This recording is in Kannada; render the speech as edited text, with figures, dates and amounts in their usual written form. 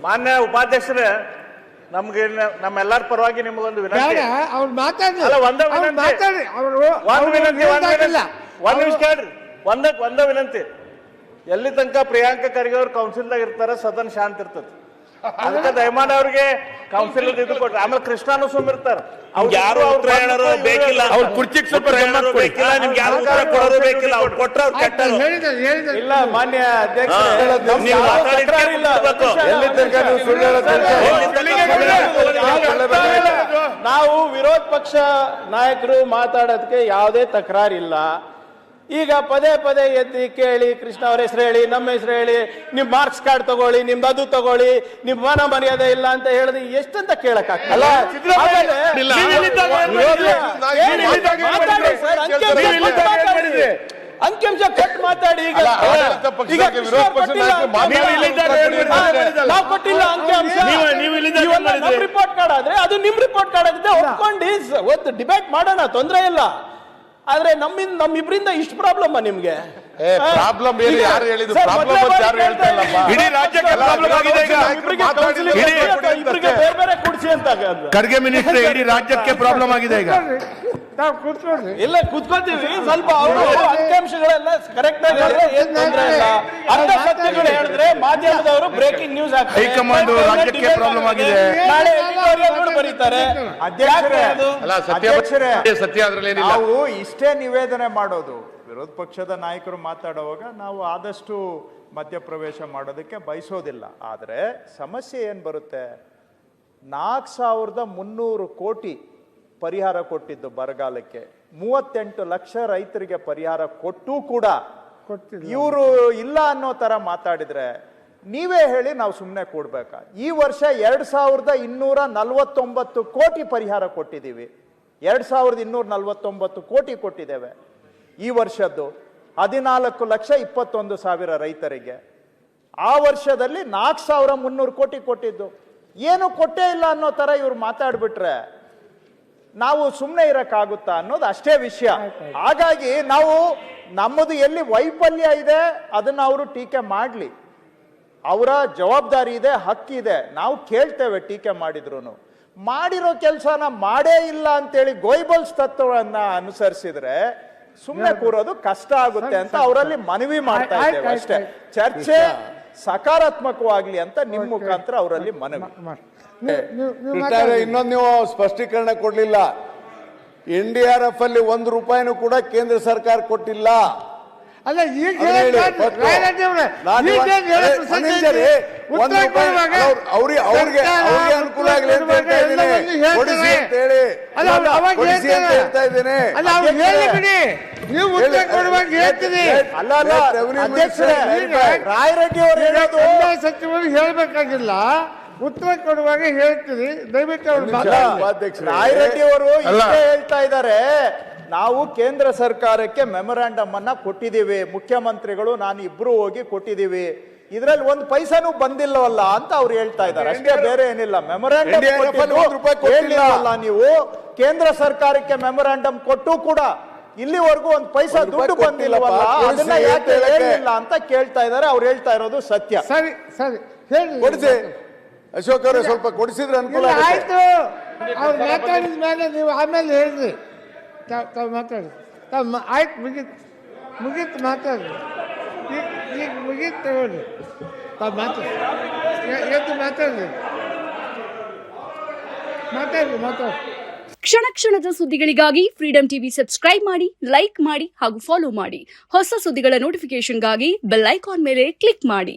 ಮಾನ್ಯ ಉಪಾಧ್ಯಕ್ಷರೇ, ನಮ್ಗೆ ನಮ್ಮೆಲ್ಲರ ಪರವಾಗಿ ನಿಮಗೊಂದು ವಿನಂತಿ. ಅವ್ರು ಮಾತಾಡಿ ಒಂದ ವಿನಂತಿ. ಎಲ್ಲಿ ತನಕ ಪ್ರಿಯಾಂಕಾ ಖರ್ಗೆ ಅವ್ರು ಕೌನ್ಸಿಲ್ದಾಗ ಇರ್ತಾರ ಸದನ ಶಾಂತ ಇರ್ತದೆ. ಅದಕ್ಕೆ ದಯಮಾಡಿ ಅವ್ರಿಗೆ ಕೌನ್ಸಿಲ್ ಇದು ಕೊಟ್ರೆ ಆಮೇಲೆ ಕೃಷ್ಣಾನು ಸುಮ್ ಇರ್ತಾರ. ಯಾರು ಉತ್ತರಾಯಣರು ಬೇಕಿಲ್ಲ, ಅವ್ರ ಕುರ್ಚಿಗೆ ಸ್ವಲ್ಪ ಬೇಕಿಲ್ಲ, ನಿಮ್ಗೆ ಯಾರು ಉತ್ತರ ಕೊಡೋದು ಬೇಕಿಲ್ಲ. ಅವ್ರು ಕೊಟ್ರೆ ಅವ್ರು ಕೆಟ್ಟರು. ಇಲ್ಲ ಮಾನ್ಯ ಅಧ್ಯಕ್ಷ, ನಾವು ವಿರೋಧ ಪಕ್ಷ ನಾಯಕರು ಮಾತಾಡೋದಕ್ಕೆ ಯಾವುದೇ ತಕರಾರಿಲ್ಲ. ಈಗ ಪದೇ ಪದೇ ಎತ್ತಿ ಕೇಳಿ, ಕೃಷ್ಣ ಅವ್ರ ಹೆಸರು ಹೇಳಿ, ನಮ್ಮ ಹೆಸರು ಹೇಳಿ, ನಿಮ್ ಮಾರ್ಕ್ಸ್ ಕಾರ್ಡ್ ತಗೊಳ್ಳಿ, ನಿಮ್ದು ಅದು ತಗೊಳ್ಳಿ, ನಿಮ್ ಮಾನ ಮರ್ಯಾದೆ ಇಲ್ಲ ಅಂತ ಹೇಳಿದ್ರೆ ಎಷ್ಟಂತ ಕೇಳಕ್ಕಾಗಲ್ಲ. ಅಂಕಿಅಂಶ ಕಟ್ ಮಾತಾಡಿ. ಈಗ ನಾವು ಕೊಟ್ಟಿಲ್ಲ ಅಂಕಿಅಂಶ, ರಿಪೋರ್ಟ್ ಕಾರ್ಡ್ ಆದ್ರೆ ಅದು ನಿಮ್ ರಿಪೋರ್ಟ್ ಕಾರ್ಡ್ ಆಗಿದೆ, ಒಪ್ಕೊಂಡು ಡಿಬೇಟ್ ಮಾಡೋಣ, ತೊಂದರೆ ಇಲ್ಲ. ಆದ್ರೆ ನಮ್ಮಿಬ್ರಿಂದ ಇಷ್ಟು ಪ್ರಾಬ್ಲಮ್ ನಿಮ್ಗೆ ಪ್ರಾಬ್ಲಮ್ ಏನು? ಯಾರು ಹೇಳಿದ್ರು ಪ್ರಾಬ್ಲಮ್ ಅಂತ ಯಾರು ಹೇಳ್ತಾ ಇಲ್ಲಪ್ಪ. ಇಡೀ ರಾಜ್ಯಕ್ಕೆ ಪ್ರಾಬ್ಲಮ್ ಆಗಿದೆ. ಇಬ್ಬರಿಗೆ ಬೇರೆ ಬೇರೆ ಕುಡಿಸಿ ಅಂತ ಖರ್ಗೆ ಮಿನಿಸ್ಟರ್, ಇಡೀ ರಾಜ್ಯಕ್ಕೆ ಪ್ರಾಬ್ಲಮ್ ಆಗಿದೆ ಈಗ. ಇಲ್ಲ ಕೂತ್ಕೊಳ್ತೀವಿ, ಸ್ವಲ್ಪ ಅವರು ಅಂಕಿಅಂಶಗಳೆಲ್ಲ ಕರೆಕ್ಟ್ ಆಗಿ ಹೇಳಿದ್ರೆ ಏನ್ ತೊಂದರೆ ಇಲ್ಲ. ಅರ್ಧ ಸತ್ಯಗಳು ಹೇಳಿದ್ರೆ ಮಾಧ್ಯಮದವರು ಬ್ರೇಕಿಂಗ್ ನ್ಯೂಸ್ ಹಾಕ್ತಾರೆ, ಹೈಕಮಾಂಡ್ ರಾಜ್ಯಕ್ಕೆ ಪ್ರಾಬ್ಲಮ್ ಆಗಿದೆ, ನಾಳೆ ಎಡಿಟೋರಿಯಲ್ ಬರೀತಾರೆ. ಸತ್ಯ ಅದ್ರಲ್ಲಿ ಏನಿಲ್ಲ. ನಾವು ಇಷ್ಟೇ ನಿವೇದನೆ ಮಾಡೋದು, ವಿರೋಧ ಪಕ್ಷದ ನಾಯಕರು ಮಾತಾಡುವಾಗ ನಾವು ಆದಷ್ಟು ಮಧ್ಯಪ್ರವೇಶ ಮಾಡೋದಕ್ಕೆ ಬಯಸೋದಿಲ್ಲ. ಆದರೆ ಸಮಸ್ಯೆ ಏನು ಬರುತ್ತೆ, 4,300 ಕೋಟಿ ಪರಿಹಾರ ಕೊಟ್ಟಿದ್ದು ಬರಗಾಲಕ್ಕೆ, 38 ಲಕ್ಷ ರೈತರಿಗೆ ಪರಿಹಾರ ಕೊಟ್ಟೂ ಕೂಡ ಇವರು ಇಲ್ಲ ಅನ್ನೋ ತರ ಮಾತಾಡಿದ್ರೆ ನೀವೇ ಹೇಳಿ ನಾವು ಸುಮ್ಮನೆ ಕೊಡ್ಬೇಕಾ? ಈ ವರ್ಷ 2,249 ಕೋಟಿ ಪರಿಹಾರ ಕೊಟ್ಟಿದ್ದೀವಿ. 2,249 ಕೋಟಿ ಕೊಟ್ಟಿದ್ದೇವೆ ಈ ವರ್ಷದ್ದು. 14,21,000 ರೈತರಿಗೆ. ಆ ವರ್ಷದಲ್ಲಿ 4,300 ಕೋಟಿ ಕೊಟ್ಟಿದ್ದು. ಏನು ಕೊಟ್ಟೇ ಇಲ್ಲ ಅನ್ನೋ ತರ ಇವ್ರು ಮಾತಾಡ್ಬಿಟ್ರೆ ನಾವು ಸುಮ್ಮನೆ ಇರಕ್ಕಾಗುತ್ತಾ ಅನ್ನೋದು ಅಷ್ಟೇ ವಿಷಯ. ಹಾಗಾಗಿ ನಾವು ನಮ್ಮದು ಎಲ್ಲಿ ವೈಫಲ್ಯ ಇದೆ ಅದನ್ನ ಅವರು ಟೀಕೆ ಮಾಡಲಿ, ಅವರ ಜವಾಬ್ದಾರಿ ಇದೆ, ಹಕ್ಕಿದೆ. ನಾವು ಕೇಳ್ತೇವೆ ಟೀಕೆ ಮಾಡಿದ್ರು. ಮಾಡಿರೋ ಕೆಲಸನ ಮಾಡೇ ಇಲ್ಲ ಅಂತೇಳಿ ಗೋಯ್ಬಲ್ಸ್ ತತ್ವವನ್ನ ಅನುಸರಿಸಿದ್ರೆ ಸುಮ್ಮನೆ ಕೂರೋದು ಕಷ್ಟ ಆಗುತ್ತೆ ಅಂತ ಅವರಲ್ಲಿ ಮನವಿ ಮಾಡ್ತಾ ಇದ್ದೇವೆ ಅಷ್ಟೇ. ಚರ್ಚೆ ಸಕಾರಾತ್ಮಕವಾಗ್ಲಿ ಅಂತ ನಿಮ್ಮ ಮುಖಾಂತರ ಅವರಲ್ಲಿ ಮನವಿ. ಇನ್ನೊಂದು ನೀವು ಸ್ಪಷ್ಟೀಕರಣ ಕೊಡ್ಲಿಲ್ಲ. NDRF ಅಲ್ಲಿ 1 ರೂಪಾಯಿನೂ ಕೂಡ ಕೇಂದ್ರ ಸರ್ಕಾರ ಕೊಟ್ಟಿಲ್ಲ. ಅಲ್ಲ ಈಗ ಅವ್ರಿಗೆ ಅನುಕೂಲ ಆಗಲಿ ಅಂತ ಹೇಳ್ತಾ ಇದ್ದೇನೆ. ನೀವು ಉತ್ತರ ಕೊಡುವಾಗ ಹೇಳ್ತೀರಿ. ರಾಯರೆಡ್ಡಿ ಅವರು ಹೇಳೋದು ಸಚಿವರು ಹೇಳ್ಬೇಕಾಗಿಲ್ಲ, ಉತ್ತರ ಕೊಡುವಾಗ ಹೇಳ್ತೀರಿ. ದಯವಿಟ್ಟು ರಾಯರೆಡ್ಡಿ ಅವರು ಹೇಳ್ತಾ ಇದ್ದಾರೆ, ನಾವು ಕೇಂದ್ರ ಸರ್ಕಾರಕ್ಕೆ ಮೆಮೊರಾಂಡಮ್ ಅನ್ನ ಕೊಟ್ಟಿದ್ದೀವಿ, ಮುಖ್ಯಮಂತ್ರಿಗಳು ನಾನು ಇಬ್ರು ಹೋಗಿ ಕೊಟ್ಟಿದ್ದೀವಿ, ಇದ್ರಲ್ಲಿ 1 ಪೈಸಾನು ಬಂದಿಲ್ಲವಲ್ಲ ಅಂತ ಅವ್ರು ಹೇಳ್ತಾ ಇದ್ದಾರೆ ಅಷ್ಟೇ, ಬೇರೆ ಏನಿಲ್ಲ. ಮೆಮೊರಾಂಡಮ್ ಹೇಳಿಲ್ಲವಲ್ಲ ನೀವು, ಕೇಂದ್ರ ಸರ್ಕಾರಕ್ಕೆ ಮೆಮೊರಾಂಡಮ್ ಕೊಟ್ಟು ಕೂಡ ಇಲ್ಲಿವರೆಗೂ 1 ಪೈಸಾ ದುಡ್ಡು ಬಂದಿಲ್ಲವಲ್ಲ, ಅದನ್ನ ಯಾಕೆ ಹೇಳಿಲ್ಲ ಅಂತ ಕೇಳ್ತಾ ಇದ್ದಾರೆ. ಅವ್ರು ಹೇಳ್ತಾ ಇರೋದು ಸತ್ಯ. ಸರಿ ಸರಿ ಹೇಳಿ, ಕೊಡಿಸಿ ಅಶೋಕ್ ಅವರೇ, ಸ್ವಲ್ಪ ಕೊಡಿಸಿದ್ರೆ ಅನುಕೂಲ ಆಯ್ತು. ಅವ್ರು ಮಾತಾಡಿದ ಮೇಲೆ ನೀವು ಆಮೇಲೆ ಹೇಳ್ರಿ. ತಾವು ಮಾತಾಡಿ, ಆಯ್ತು, ಮುಗೀತು ಮಾತಾಡ್ರಿ. ಈಗ ಮುಗೀತು ತಗೊಳ್ರಿ, ತಾವು ಮಾತಾಡಿ, ಎದ್ದು ಮಾತಾಡ್ರಿ, ಮಾತಾಡಿ. ಕ್ಷಣ ಕ್ಷಣದ ಸುದ್ದಿಗಳಿಗಾಗಿ ಫ್ರೀಡಂ ಟಿವಿ ಸಬ್ಸ್ಕ್ರೈಬ್ ಮಾಡಿ, ಲೈಕ್ ಮಾಡಿ ಹಾಗೂ ಫಾಲೋ ಮಾಡಿ. ಹೊಸ ಸುದ್ದಿಗಳ ನೋಟಿಫಿಕೇಶನ್ಗಾಗಿ ಬೆಲ್ ಐಕಾನ್ ಮೇಲೆ ಕ್ಲಿಕ್ ಮಾಡಿ.